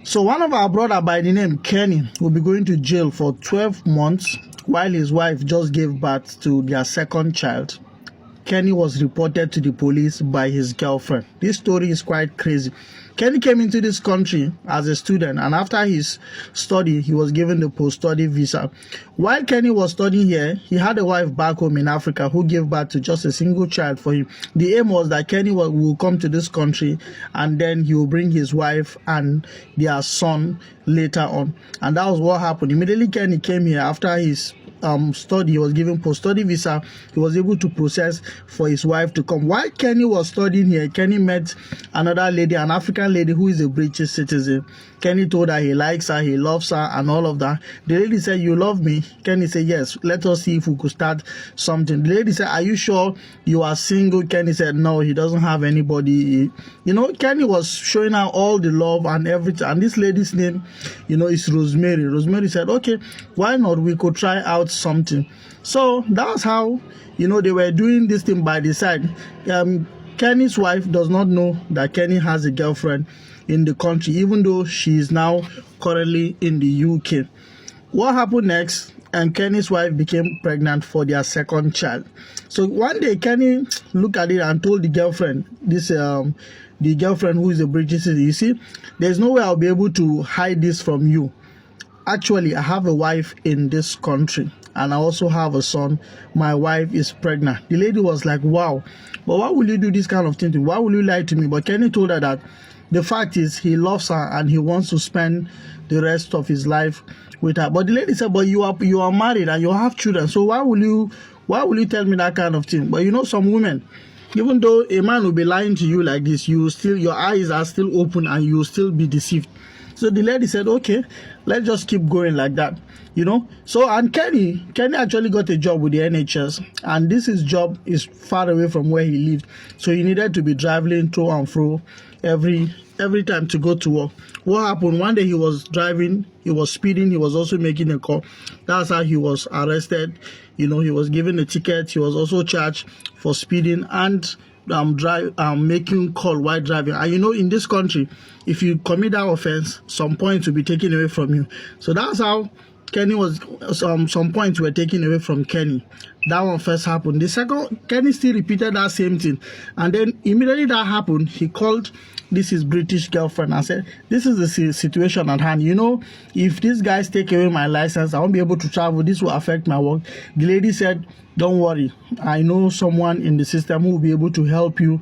So one of our brother by the name Kenny will be going to jail for 12 months while his wife just gave birth to their second child. Kenny was reported to the police by his girlfriend. This story is quite crazy. Kenny came into this country as a student, and after his study, he was given the post-study visa. While Kenny was studying here, he had a wife back home in Africa who gave birth to just a single child for him. The aim was that Kenny will come to this country, and then he will bring his wife and their son later on. And that was what happened. Immediately Kenny came here after his study, he was given post-study visa. He was able to process for his wife to come. While Kenny was studying here, Kenny met another lady, an African lady who is a British citizen. Kenny told her he likes her, he loves her, and all of that. The lady said, "You love me?" Kenny said, "Yes, let us see if we could start something." The lady said, "Are you sure you are single?" Kenny said, "No, he doesn't have anybody." Kenny was showing her all the love and everything. And this lady's name, is Rosemary. Rosemary said, "Okay, why not? We could try out something." So that's how, they were doing this thing by the side. Kenny's wife does not know that Kenny has a girlfriend in the country, even though she is now currently in the UK. What happened next? And Kenny's wife became pregnant for their second child. So one day Kenny looked at it and told the girlfriend, the girlfriend who is a British citizen, "You see, there's no way I'll be able to hide this from you. Actually, I have a wife in this country, and I also have a son. My wife is pregnant." The lady was like, "Wow, but why will you do this kind of thing to me? Why will you lie to me?" But Kenny told her that the fact is he loves her and he wants to spend the rest of his life with her. But the lady said, "But you are married and you have children, so why will you tell me that kind of thing?" But some women, even though a man will be lying to you like this, your eyes are still open and you will still be deceived. So the lady said, "Okay, let's just keep going like that." So, and Kenny actually got a job with the NHS, and his job is far away from where he lived. So he needed to be traveling to and fro every time to go to work. What happened? One day he was driving, he was speeding, he was also making a call. That's how he was arrested. He was given a ticket. He was also charged for speeding and making call while driving. And in this country, if you commit that offense, some points will be taken away from you. So that's how Kenny was. Some points were taken away from Kenny. That one first happened. The second, Kenny still repeated that same thing, and then immediately that happened, he called his British girlfriend and said, "This is the situation at hand. If these guys take away my license, I won't be able to travel. This will affect my work." The lady said, "Don't worry. I know someone in the system who will be able to help you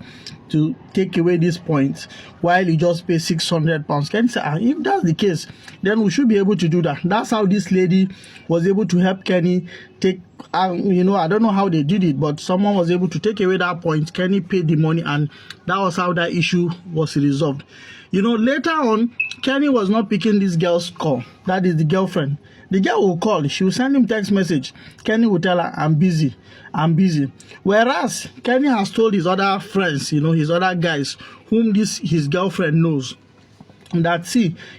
to take away these points while you just pay £600. Kenny said, "If that's the case, then we should be able to do that." That's how this lady was able to help Kenny take, I don't know how they did it, but someone was able to take away that point. Kenny paid the money, and that was how that issue was resolved. Later on, Kenny was not picking this girl's call. That is the girlfriend. The girl will call. She will send him text message. Kenny will tell her, "I'm busy. I'm busy." Whereas Kenny has told his other friends, his other guys, whom his girlfriend knows, that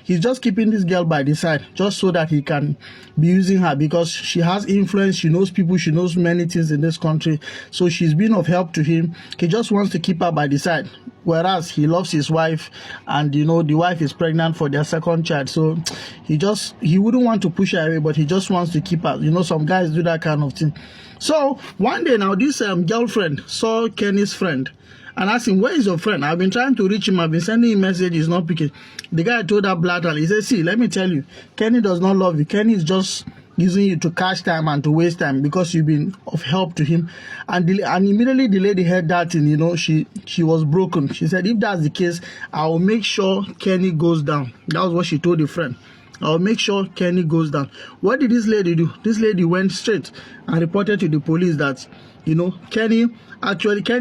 he's just keeping this girl by the side just so that he can be using her, because she has influence, she knows people, she knows many things in this country, so she's been of help to him. He just wants to keep her by the side, whereas he loves his wife, and the wife is pregnant for their second child, so he wouldn't want to push her away, but he just wants to keep her. Some guys do that kind of thing. So one day now, this girlfriend saw Kenny's friend and asked him, "Where is your friend? I've been trying to reach him. I've been sending him messages. He's not picking." The guy told her blatantly, he said, "See, let me tell you, Kenny does not love you. Kenny is just using you to cash time and to waste time because you've been of help to him." And immediately the lady heard that, and she was broken. She said, "If that's the case, I will make sure Kenny goes down." That was what she told the friend. "I'll make sure Kenny goes down." What did this lady do? This lady went straight and reported to the police that Kenny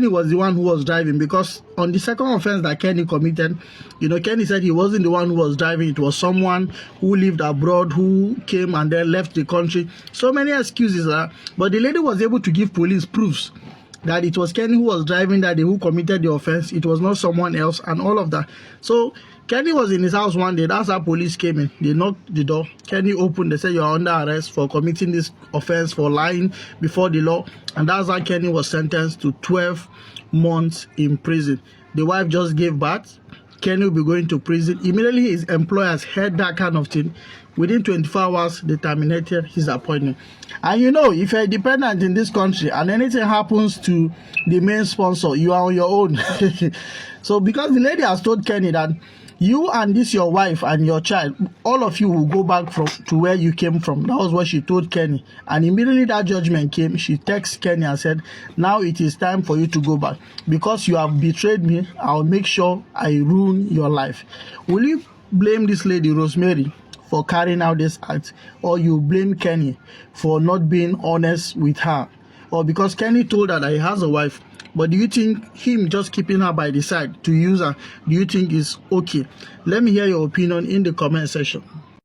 was the one who was driving, because on the second offense that Kenny committed, Kenny said he wasn't the one who was driving. It was someone who lived abroad who came and then left the country. So many excuses, but the lady was able to give police proofs that it was Kenny who was driving that day, who committed the offense. It was not someone else, and all of that. So Kenny was in his house one day. That's how police came in. They knocked the door. Kenny opened. They said, "You're under arrest for committing this offense, for lying before the law." And that's how Kenny was sentenced to 12 months in prison. The wife just gave birth, Kenny will be going to prison. Immediately his employers heard that kind of thing. Within 24 hours, they terminated his appointment. And you know, if you're a dependent in this country and anything happens to the main sponsor, you are on your own. So because the lady has told Kenny that you and this your wife and your child, all of you will go back to where you came from. That was what she told Kenny. And immediately that judgment came, she texted Kenny and said, now it is time for you to go back. Because you have betrayed me, I'll make sure I ruin your life. Will you blame this lady, Rosemary, for carrying out this act? Or you blame Kenny for not being honest with her? Or because Kenny told her that he has a wife, but do you think him just keeping her by the side to use her, do you think is okay? Let me hear your opinion in the comment section.